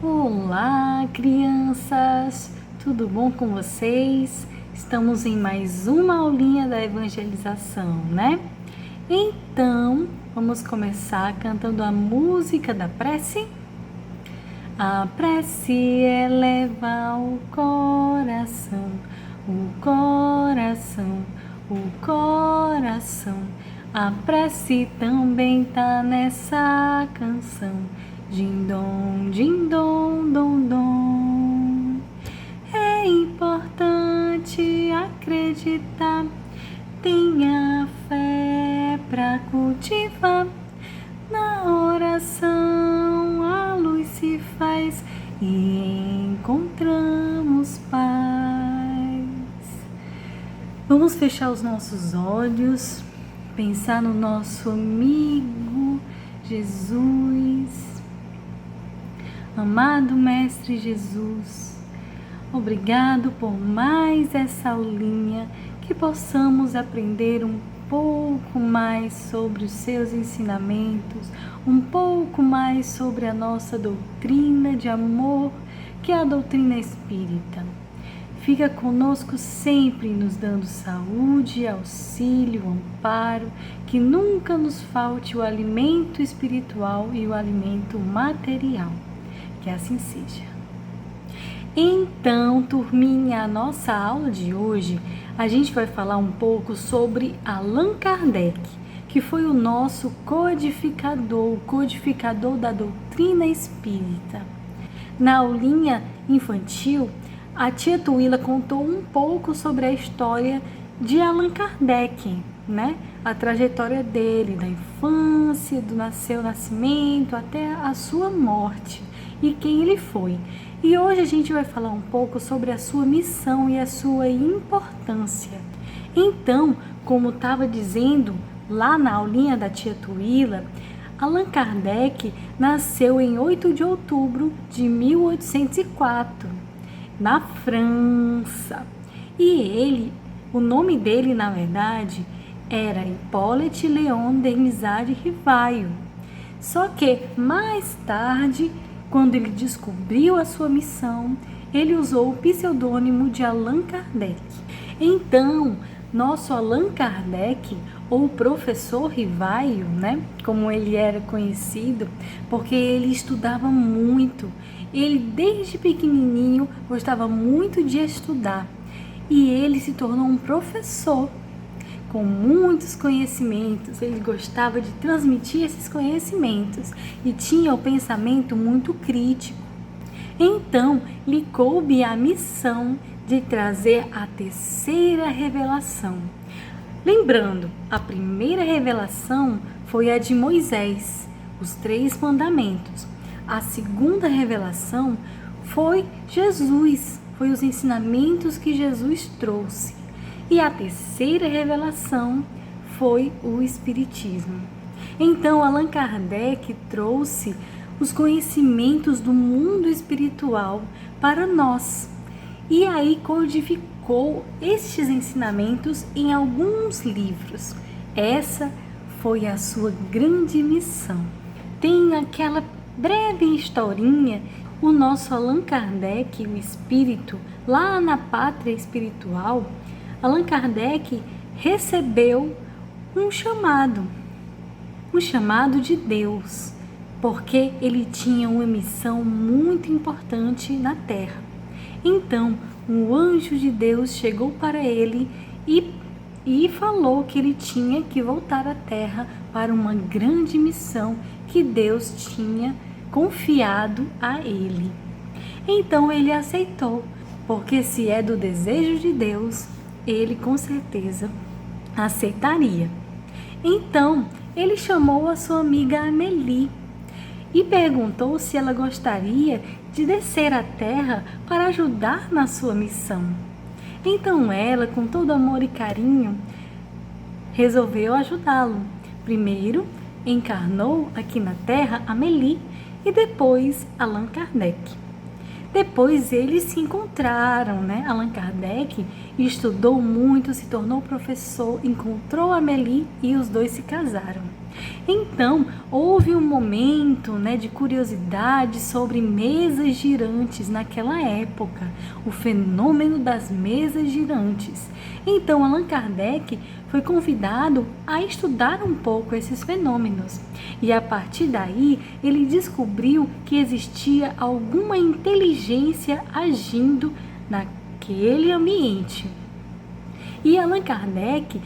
Olá, crianças! Tudo bom com vocês? Estamos em mais uma aulinha da evangelização, né? Então, vamos começar cantando a música da prece? A prece eleva o coração, o coração, o coração. A prece também tá nessa canção. Din dom, dom, dom. É importante acreditar, tenha fé pra cultivar. Na oração a luz se faz e encontramos paz. Vamos fechar os nossos olhos, pensar no nosso amigo Jesus. Amado Mestre Jesus, obrigado por mais essa aulinha, que possamos aprender um pouco mais sobre os seus ensinamentos, um pouco mais sobre a nossa doutrina de amor, que é a doutrina espírita. Fica conosco sempre, nos dando saúde, auxílio, amparo, que nunca nos falte o alimento espiritual e o alimento material. Que assim seja. Então, turminha, a nossa aula de hoje, a gente vai falar um pouco sobre Allan Kardec, que foi o nosso codificador, o codificador da doutrina espírita. Na aulinha infantil, a tia Tuila contou um pouco sobre a história de Allan Kardec, né? A trajetória dele, da infância, do seu nascimento até a sua morte e quem ele foi. E hoje a gente vai falar um pouco sobre a sua missão e a sua importância. Então, como estava dizendo lá na aulinha da tia Tuila, Allan Kardec nasceu em 8 de outubro de 1804, na França. E o nome dele, na verdade, era Hippolyte Léon Denisard Rivaio. Só que mais tarde, quando ele descobriu a sua missão, ele usou o pseudônimo de Allan Kardec. Então, nosso Allan Kardec, ou professor Rivaio, né, como ele era conhecido, porque ele estudava muito. Ele, desde pequenininho, gostava muito de estudar. E ele se tornou um professor com muitos conhecimentos. Ele gostava de transmitir esses conhecimentos e tinha o pensamento muito crítico. Então, lhe coube a missão de trazer a terceira revelação. Lembrando, a primeira revelação foi a de Moisés, os 3 mandamentos. A segunda revelação foi Jesus, foi os ensinamentos que Jesus trouxe. E a terceira revelação foi o Espiritismo. Então, Allan Kardec trouxe os conhecimentos do mundo espiritual para nós. E aí codificou estes ensinamentos em alguns livros. Essa foi a sua grande missão. Tem aquela breve historinha, o nosso Allan Kardec, o espírito, lá na pátria espiritual, Allan Kardec recebeu um chamado de Deus, porque ele tinha uma missão muito importante na Terra. Então, um anjo de Deus chegou para ele e falou que ele tinha que voltar à Terra para uma grande missão que Deus tinha confiado a ele. Então ele aceitou, porque se é do desejo de Deus, ele com certeza aceitaria. Então, ele chamou a sua amiga Amélie e perguntou se ela gostaria de descer à terra para ajudar na sua missão. Então ela, com todo amor e carinho, resolveu ajudá-lo. Primeiro, encarnou aqui na terra Amélie e depois Allan Kardec. Depois eles se encontraram, né? Allan Kardec estudou muito, se tornou professor, encontrou Amélie e os dois se casaram. Então, houve um momento, né, de curiosidade sobre mesas girantes naquela época, o fenômeno das mesas girantes. Então, Allan Kardec foi convidado a estudar um pouco esses fenômenos. E a partir daí, ele descobriu que existia alguma inteligência agindo naquele ambiente. E Allan Kardec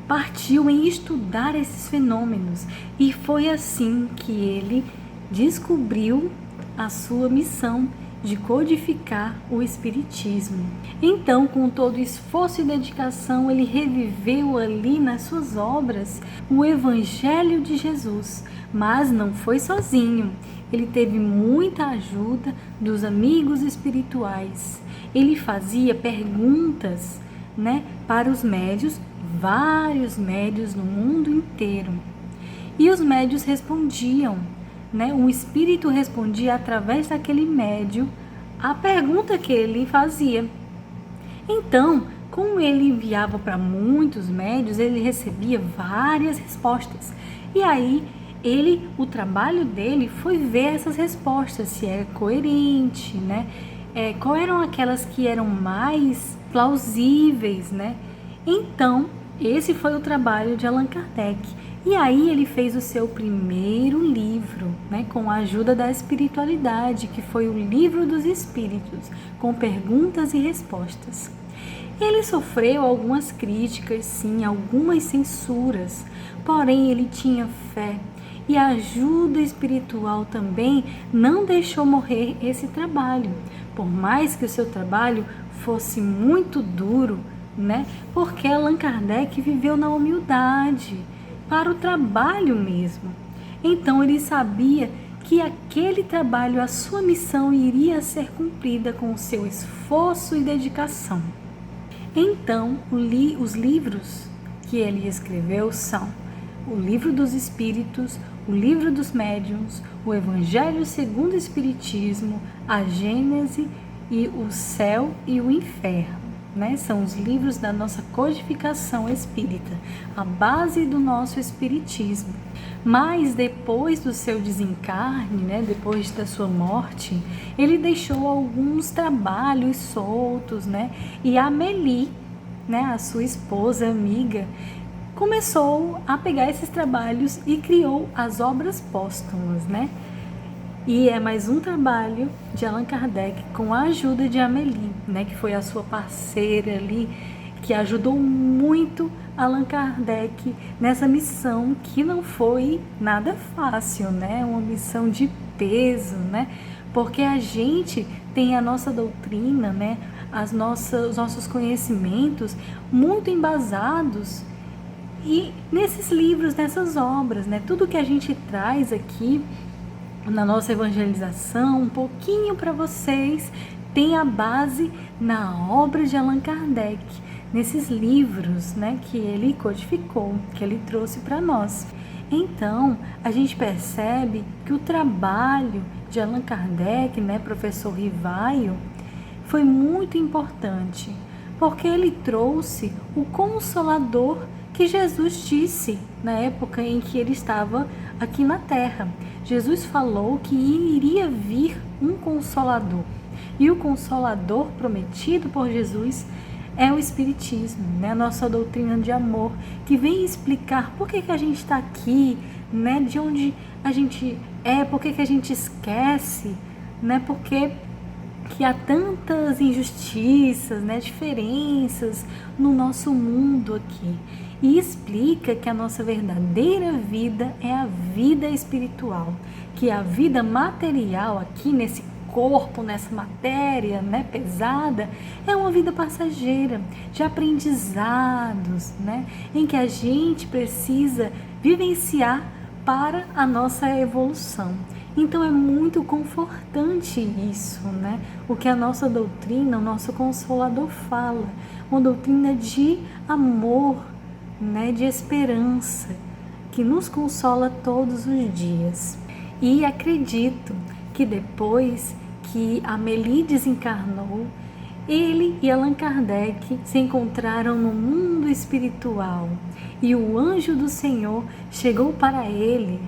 partiu em estudar esses fenômenos, e foi assim que ele descobriu a sua missão de codificar o Espiritismo. Então, com todo esforço e dedicação, ele reviveu ali nas suas obras o Evangelho de Jesus, mas não foi sozinho. Ele teve muita ajuda dos amigos espirituais. Ele fazia perguntas, né, para os médios, vários médios no mundo inteiro. E os médios respondiam, né? O espírito respondia através daquele médio a pergunta que ele fazia. Então, como ele enviava para muitos médios, ele recebia várias respostas. E aí, o trabalho dele foi ver essas respostas, se era coerente, né? Qual eram aquelas que eram mais plausíveis, né? Então, esse foi o trabalho de Allan Kardec. E aí ele fez o seu primeiro livro, né, com a ajuda da espiritualidade, que foi o Livro dos Espíritos, com perguntas e respostas. Ele sofreu algumas críticas, sim, algumas censuras, porém ele tinha fé. E a ajuda espiritual também não deixou morrer esse trabalho, por mais que o seu trabalho fosse muito duro, né? Porque Allan Kardec viveu na humildade, para o trabalho mesmo. Então ele sabia que aquele trabalho, a sua missão, iria ser cumprida com o seu esforço e dedicação. Então, os livros que ele escreveu são o Livro dos Espíritos, o Livro dos Médiuns, o Evangelho segundo o Espiritismo, a Gênese e o Céu e o Inferno. Né? São os livros da nossa codificação espírita, a base do nosso espiritismo. Mas depois do seu desencarne, né? Depois da sua morte, ele deixou alguns trabalhos soltos, né? E a Amélie, né? A sua esposa, amiga, começou a pegar esses trabalhos e criou as obras póstumas, né? E é mais um trabalho de Allan Kardec com a ajuda de Amélie, né, que foi a sua parceira ali, que ajudou muito Allan Kardec nessa missão que não foi nada fácil, né? Uma missão de peso, né? Porque a gente tem a nossa doutrina, né? Os nossos conhecimentos muito embasados e nesses livros, nessas obras, né? Tudo que a gente traz aqui na nossa evangelização, um pouquinho para vocês, tem a base na obra de Allan Kardec, nesses livros, né, que ele codificou, que ele trouxe para nós. Então, a gente percebe que o trabalho de Allan Kardec, né, professor Rivaio, foi muito importante, porque ele trouxe o Consolador que Jesus disse na época em que ele estava aqui na Terra. Jesus falou que iria vir um Consolador. E o Consolador prometido por Jesus é o Espiritismo, né? A nossa doutrina de amor, que vem explicar por que a gente está aqui, né? De onde a gente é, por que a gente esquece, né? Porque que há tantas injustiças, né? Diferenças no nosso mundo aqui. E explica que a nossa verdadeira vida é a vida espiritual, que a vida material aqui nesse corpo, nessa matéria, né, pesada, é uma vida passageira, de aprendizados, né, em que a gente precisa vivenciar para a nossa evolução. Então é muito confortante isso, né? O que a nossa doutrina, o nosso Consolador fala, uma doutrina de amor, né, de esperança, que nos consola todos os dias. E acredito que depois que Amélie desencarnou, ele e Allan Kardec se encontraram no mundo espiritual e o anjo do Senhor chegou para ele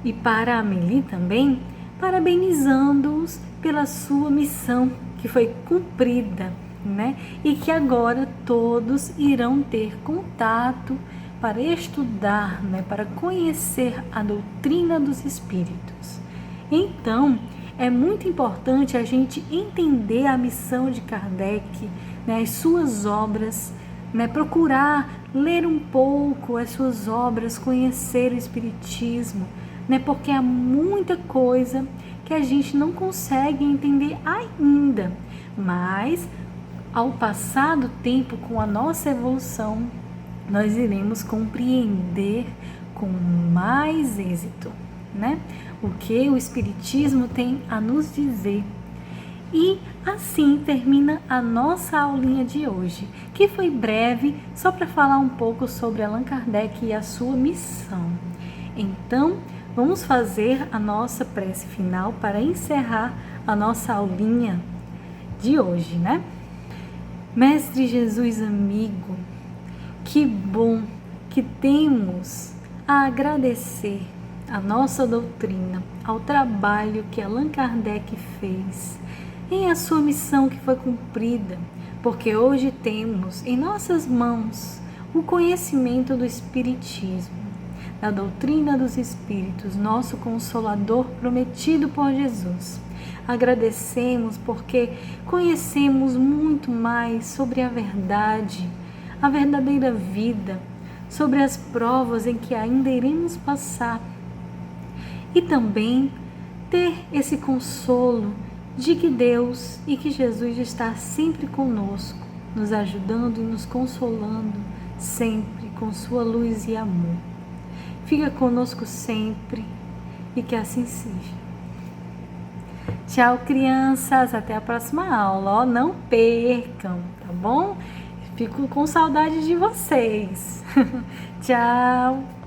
E para a Amélie também, parabenizando-os pela sua missão que foi cumprida, né? E que agora todos irão ter contato para estudar, né? Para conhecer a doutrina dos espíritos. Então, é muito importante a gente entender a missão de Kardec, né? As suas obras, né? Procurar ler um pouco as suas obras, conhecer o espiritismo, né? Porque há muita coisa que a gente não consegue entender ainda, mas ao passar do tempo, com a nossa evolução, nós iremos compreender com mais êxito, né? O que o Espiritismo tem a nos dizer. E assim termina a nossa aulinha de hoje, que foi breve, só para falar um pouco sobre Allan Kardec e a sua missão. Então, vamos fazer a nossa prece final para encerrar a nossa aulinha de hoje, né? Mestre Jesus amigo, que bom que temos a agradecer a nossa doutrina, ao trabalho que Allan Kardec fez, em a sua missão que foi cumprida, porque hoje temos em nossas mãos o conhecimento do Espiritismo, da doutrina dos Espíritos, nosso Consolador prometido por Jesus. Agradecemos porque conhecemos muito mais sobre a verdade, a verdadeira vida, sobre as provas em que ainda iremos passar. E também ter esse consolo de que Deus e que Jesus está sempre conosco, nos ajudando e nos consolando sempre com sua luz e amor. Fica conosco sempre e que assim seja. Tchau, crianças. Até a próxima aula. Não percam, tá bom? Fico com saudade de vocês. Tchau.